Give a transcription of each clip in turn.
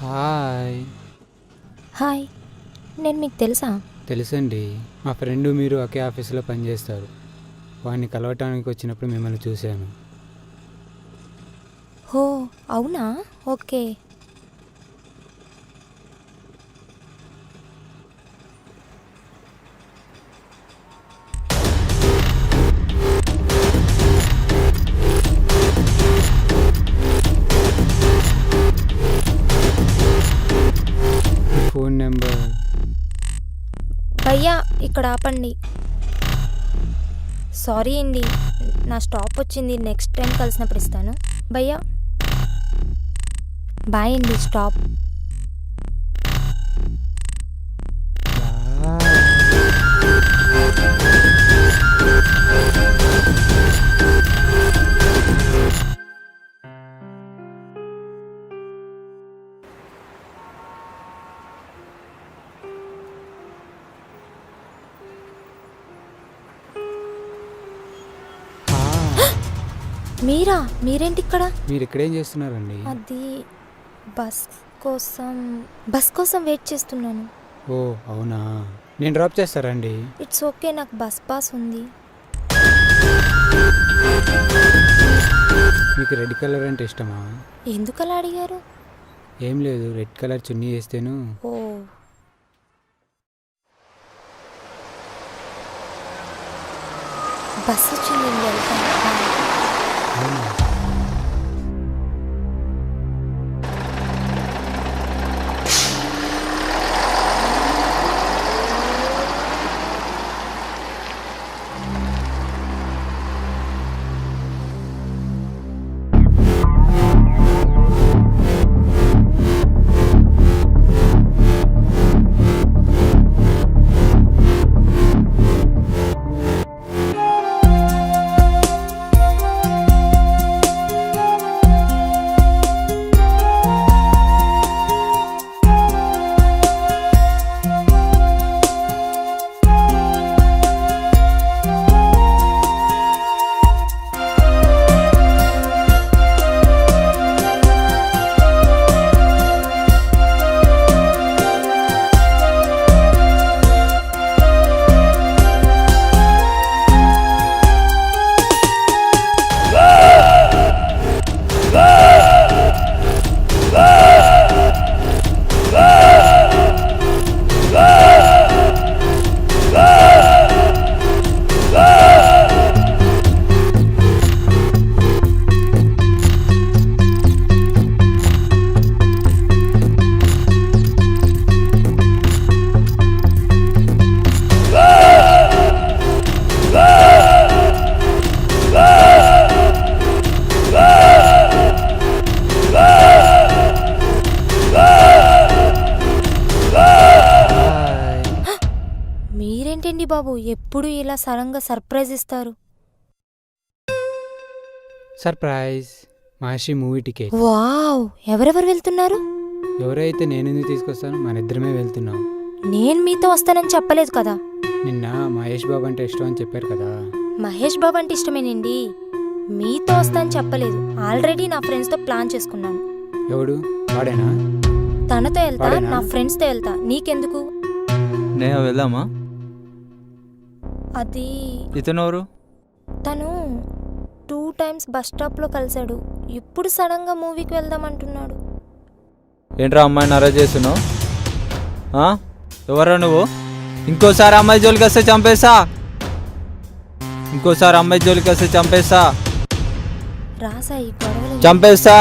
Hi. Hi. నేను మీకు తెలుసా? తెలుసండి. మా ఫ్రెండు మీరు ఒకే ఆఫీసులో పనిచేస్తారు. వాడిని కలవటానికి వచ్చినప్పుడు మిమ్మల్ని చూశాను. హో, అవునా? ఓకే. మీ ఫోన్ నెంబర్? భయ్యా, ఇక్కడ ఆపండి. సారీ అండి, నా స్టాప్ వచ్చింది. నెక్స్ట్ టైం కలిసినప్పుడు ఇస్తాను. భయ్యా బాయ్ అండి. స్టాప్. మీరేంటి ఇక్కడ? మీరు ఇక్కడేం చేస్తున్నారండి? అది బస్ కోసం వెయిట్ చేస్తున్నాను. ఓ అవునా, నేను డ్రాప్ చేస్తారండి. ఇట్స్ ఓకే, నాకు బస్ పాస్ ఉంది. మీకు రెడ్ కలర్ అంటే ఇష్టమా? ఎందుకలా అడిగారు? ఏం లేదు, రెడ్ కలర్ చున్నీ వేస్తేను. ఓ, బస్ వచ్చింది, వెళ్తాను. అవునా? మీరేంటండి బాబు, ఎప్పుడు ఇలా సడన్గా సర్ప్రైజ్ ఇస్తారు? సర్ప్రైజ్, మహర్షి మూవీ టికెట్. వావ్, ఎవరెవరు వెళ్తున్నారు? ఎవరైతే నేను ఎందుకు తీసుకొస్తాను, మన ఇద్దరమే వెళ్తున్నాం. నేను మీతో వస్తానని చెప్పలేదు కదా. నిన్న మహేష్ బాబు అంటే ఇష్టం అని చెప్పారు కదా. మహేష్ బాబు అంటే ఇష్టమేనండి, మీతో వస్తానని చెప్పలేదు. ఆల్రెడీ నా ఫ్రెండ్స్తో ప్లాన్ చేసుకున్నాను. ఎవడు? వాడేనా? తనతో వెళ్తా, వాడేనా? నా ఫ్రెండ్స్తో వెళ్తా. నీకెందుకు? నేను వెళ్దామా? అది ఇతను ఎవరు? తను 2 times బస్ స్టాప్లో కలిశాడు. ఇప్పుడు సడన్గా మూవీకి వెళ్దామంటున్నాడు. ఏంట్రా అమ్మాయిని అరెస్ట్ చేస్తున్నావు? ఎవరా నువ్వు? ఇంకోసారి అమ్మాయి జోలికి వస్తే చంపేస్తా. రాసా ఈ గొడవలు. చంపేస్తా.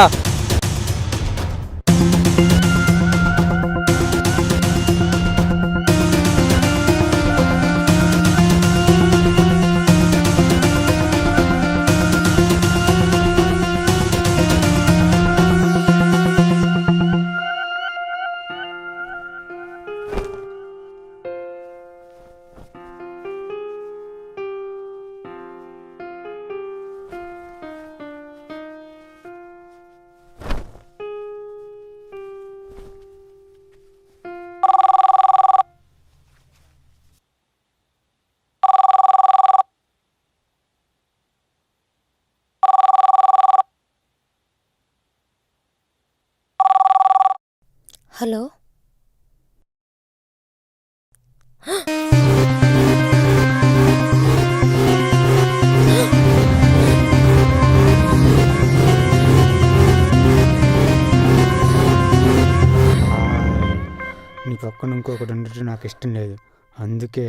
హలో నీ పక్కన ఇంకొకటి ఉండటం నాకు ఇష్టం లేదు, అందుకే